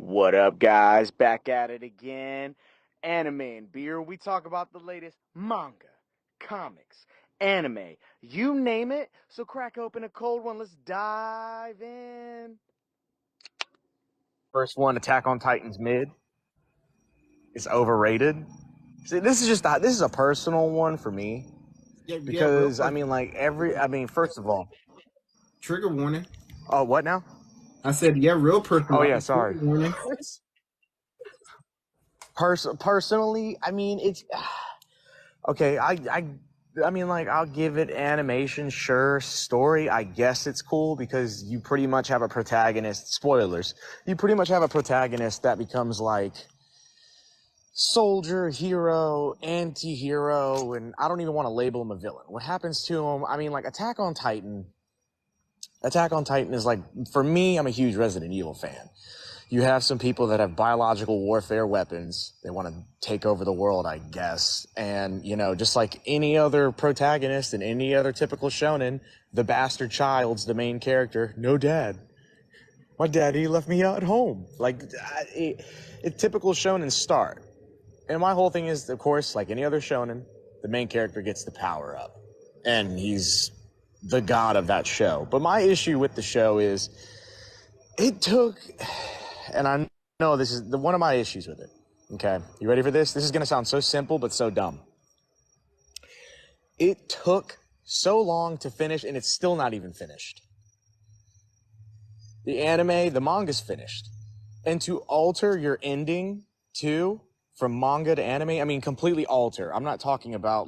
What up, guys? Back at it again. Anime and beer. We talk about the latest manga, comics, anime, you name it. So crack open a cold one. Let's dive in. First one, Attack on Titan's mid. It's overrated. See, this is a personal one for me because first of all, Trigger warning. oh, what now? I said, yeah, real personal. Oh yeah, sorry. Trigger warning. Personally, it's okay. I'll give it animation, sure. Story, I guess it's cool because you pretty much have a protagonist. Spoilers. You pretty much have a protagonist that becomes like soldier, hero, anti-hero, and I don't even want to label him a villain. What happens to him? Attack on Titan. Attack on Titan is like, for me, I'm a huge Resident Evil fan. You have some people that have biological warfare weapons. They want to take over the world, I guess. And, just like any other protagonist in any other typical shonen, the bastard child's the main character. No dad. My daddy left me out at home. It's typical shonen start. And my whole thing is, of course, like any other shonen, the main character gets the power up. And he's the god of that show. But my issue with the show is it took... And I know this is one of my issues with it. Okay, you ready for this? This is going to sound so simple, but so dumb. It took so long to finish, and it's still not even finished. The manga's finished. And to alter your ending, too, from manga to anime, completely alter. I'm not talking about,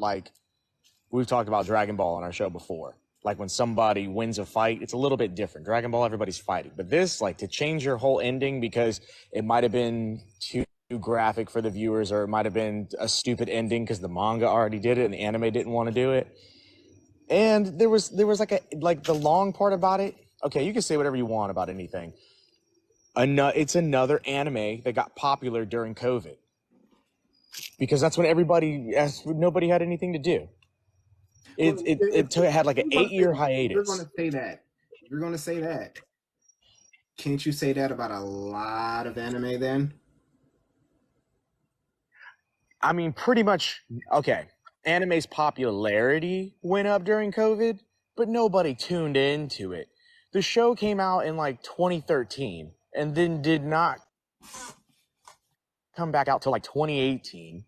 we've talked about Dragon Ball on our show before. Like when somebody wins a fight, it's a little bit different. Dragon Ball, everybody's fighting. But this, to change your whole ending because it might have been too graphic for the viewers, or it might have been a stupid ending because the manga already did it and the anime didn't want to do it. And there was the long part about it. Okay, you can say whatever you want about anything. It's another anime that got popular during COVID. Because that's when nobody had anything to do. It had like an 8-year hiatus. You're going to say that. You're going to say that. Can't you say that about a lot of anime then? Pretty much, okay. Anime's popularity went up during COVID, but nobody tuned into it. The show came out in 2013 and then did not come back out till 2018.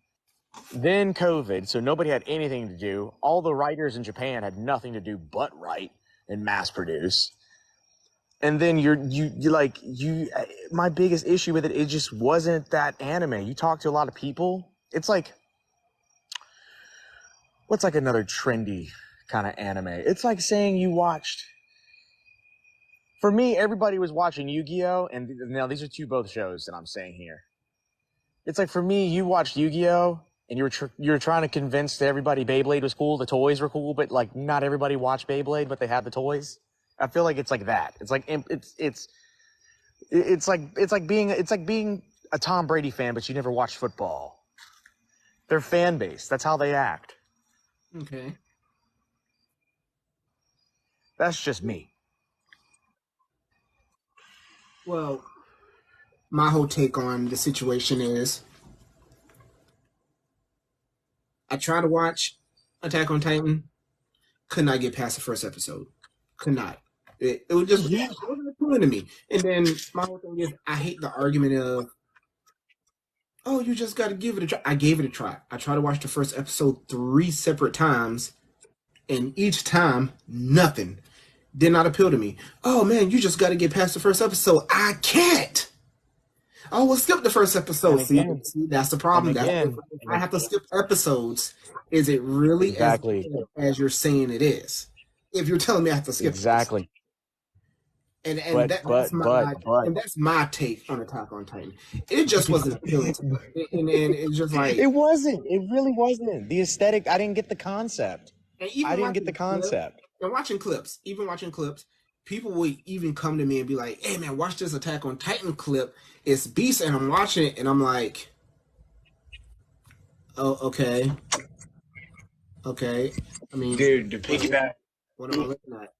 Then COVID, so nobody had anything to do. All the writers in Japan had nothing to do but write and mass produce. And then my biggest issue with it just wasn't that anime. You talk to a lot of people, it's like, what's another trendy kind of anime? It's like saying you watched, for me, everybody was watching Yu-Gi-Oh! And now these are both shows that I'm saying here. It's like, for me, you watched Yu-Gi-Oh! And you were trying to convince everybody Beyblade was cool, the toys were cool, but not everybody watched Beyblade, but they had the toys. I feel like it's like that. It's like being a Tom Brady fan, but you never watched football. Their fan base, that's how they act. Okay. That's just me. Well, my whole take on the situation is I tried to watch Attack on Titan, could not get past the first episode. Could not. It was just it wasn't appealing to me. And then my whole thing is I hate the argument of, oh, you just got to give it a try. I gave it a try. I tried to watch the first episode 3 separate times, and each time, nothing. Did not appeal to me. Oh, man, you just got to get past the first episode. I can't. Oh, we'll skip the first episode. See, that's the problem. I have to skip episodes. Is it really exactly as you're saying it is? If you're telling me I have to skip exactly. That's my take on Attack on Titan. It just wasn't appealing to me. And it's just like... It wasn't. It really wasn't. The aesthetic, I didn't get the concept. I didn't get the concept. And watching clips, people will even come to me and be like, hey, man, watch this Attack on Titan clip. It's beast, and I'm watching it, and I'm like, oh, okay. Okay. Dude, to piggyback... What am I looking at?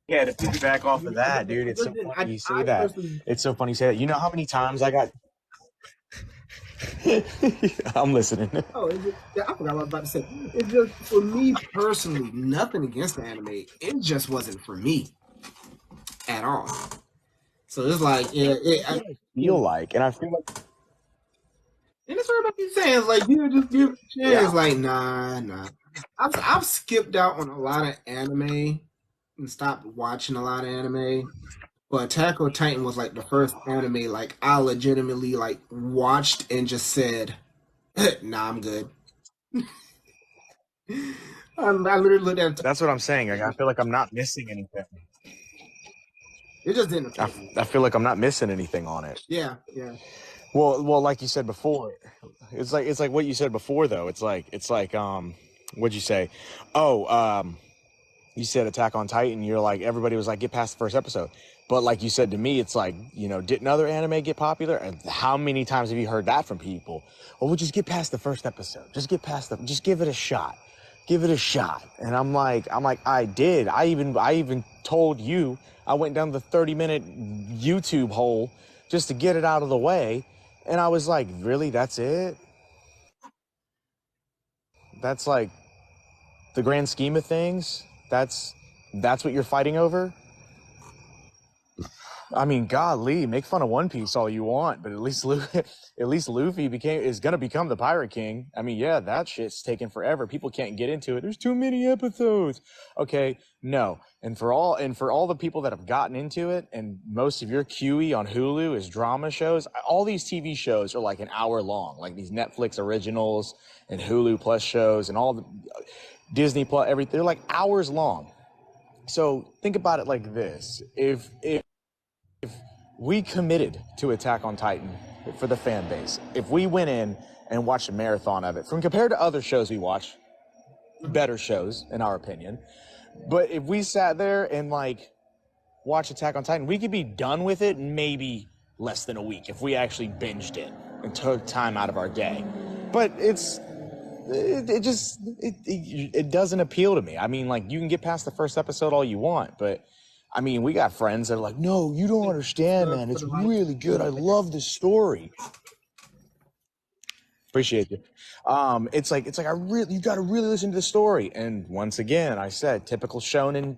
Yeah, to piggyback off of that, dude, it's so funny you say that. It's so funny you say that. You know how many times I got. I'm listening. Oh, I forgot what I was about to say. It's just for me personally, nothing against the anime. It just wasn't for me at all. So it's like, Feel like, and I feel like, and it's what I keep saying. Like, you just give it a chance. yeah, Like, nah. I've skipped out on a lot of anime and stopped watching a lot of anime. But Attack on Titan was like the first anime like I legitimately like watched and just said, "Nah, I'm good." I literally looked at it. that's what I'm saying. Like, I feel like I'm not missing anything. It just didn't I, affect me. I feel like I'm not missing anything on it. Yeah. Well, like you said before, it's like what you said before though. It's like what'd you say? Oh, you said Attack on Titan. You're like everybody was like get past the first episode, but like you said to me, it's like didn't other anime get popular? And how many times have you heard that from people? Well, we'll just get past the first episode. Just give it a shot. Give it a shot. And I'm like I did. I even told you I went down the 30-minute YouTube hole just to get it out of the way. And I was like, really? That's it? That's like the grand scheme of things? That's what you're fighting over? I mean, golly, make fun of One Piece all you want, but at least Luffy is gonna become the Pirate King. I mean, yeah, that shit's taking forever. People can't get into it. There's too many episodes. Okay, no. And for all the people that have gotten into it, and most of your QE on Hulu is drama shows. All these TV shows are like an hour long, like these Netflix originals and Hulu Plus shows and all the Disney Plus, everything. They're like hours long. So think about it like this: if we committed to Attack on Titan for the fan base, if we went in and watched a marathon of it, from compared to other shows we watch, better shows in our opinion, but if we sat there and like watched Attack on Titan, we could be done with it in maybe less than a week if we actually binged it and took time out of our day. But it doesn't appeal to me. I mean, like, you can get past the first episode all you want, but I mean, we got friends that are like, no, you don't understand, man. It's really good. I love this story. Appreciate you. It's like you got to really listen to the story. And once again, I said, typical shonen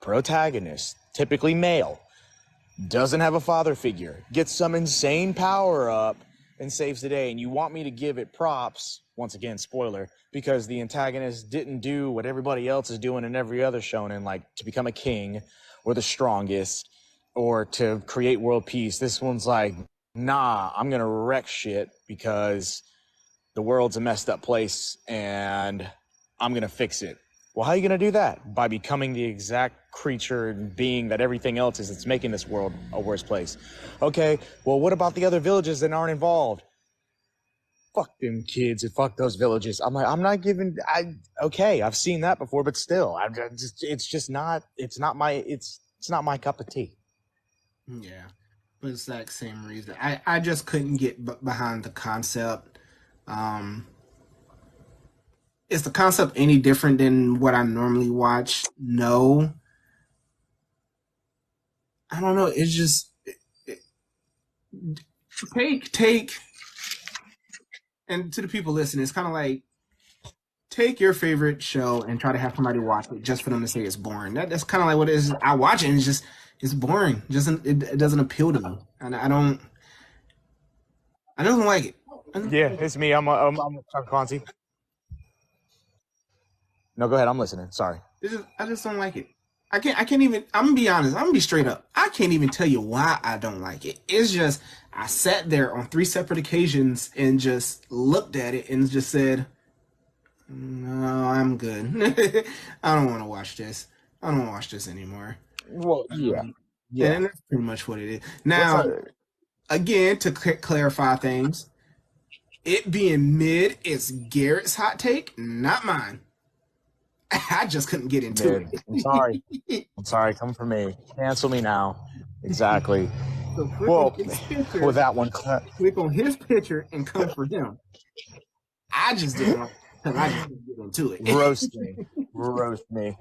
protagonist, typically male, doesn't have a father figure, gets some insane power up and saves the day. And you want me to give it props, once again, spoiler, because the antagonist didn't do what everybody else is doing in every other shonen, like to become a king or the strongest or to create world peace. This one's like, nah, I'm going to wreck shit because the world's a messed up place and I'm going to fix it. Well, how are you going to do that? By becoming the exact creature and being that everything else is that's making this world a worse place. Okay, well, what about the other villages that aren't involved? Fuck them kids and fuck those villages. I'm like, I'm not giving. Okay, I've seen that before, but still, it's not my cup of tea. Yeah, but it's that same reason. I just couldn't get behind the concept. Is the concept any different than what I normally watch? No. I don't know. It's just take, and to the people listening, it's kind of like take your favorite show and try to have somebody watch it just for them to say it's boring. That's kind of like what it is. I watch it and it's boring. It doesn't appeal to me, and I don't like it. Yeah, it's me. I'm Clancy. No, go ahead. I'm listening. Sorry. I just don't like it. I can't even. I'm gonna be honest. I'm gonna be straight up. I can't even tell you why I don't like it. It's just I sat there on 3 separate occasions and just looked at it and just said, "No, I'm good. I don't want to watch this. I don't want to watch this anymore." Well, yeah. And that's pretty much what it is. Now, again, to clarify things, it being mid is Garrett's hot take, not mine. I just couldn't get into it. I'm sorry. Come for me. Cancel me now. Exactly. So with that one, click on his picture and come for him. I just didn't because I just couldn't get into it. Roast me.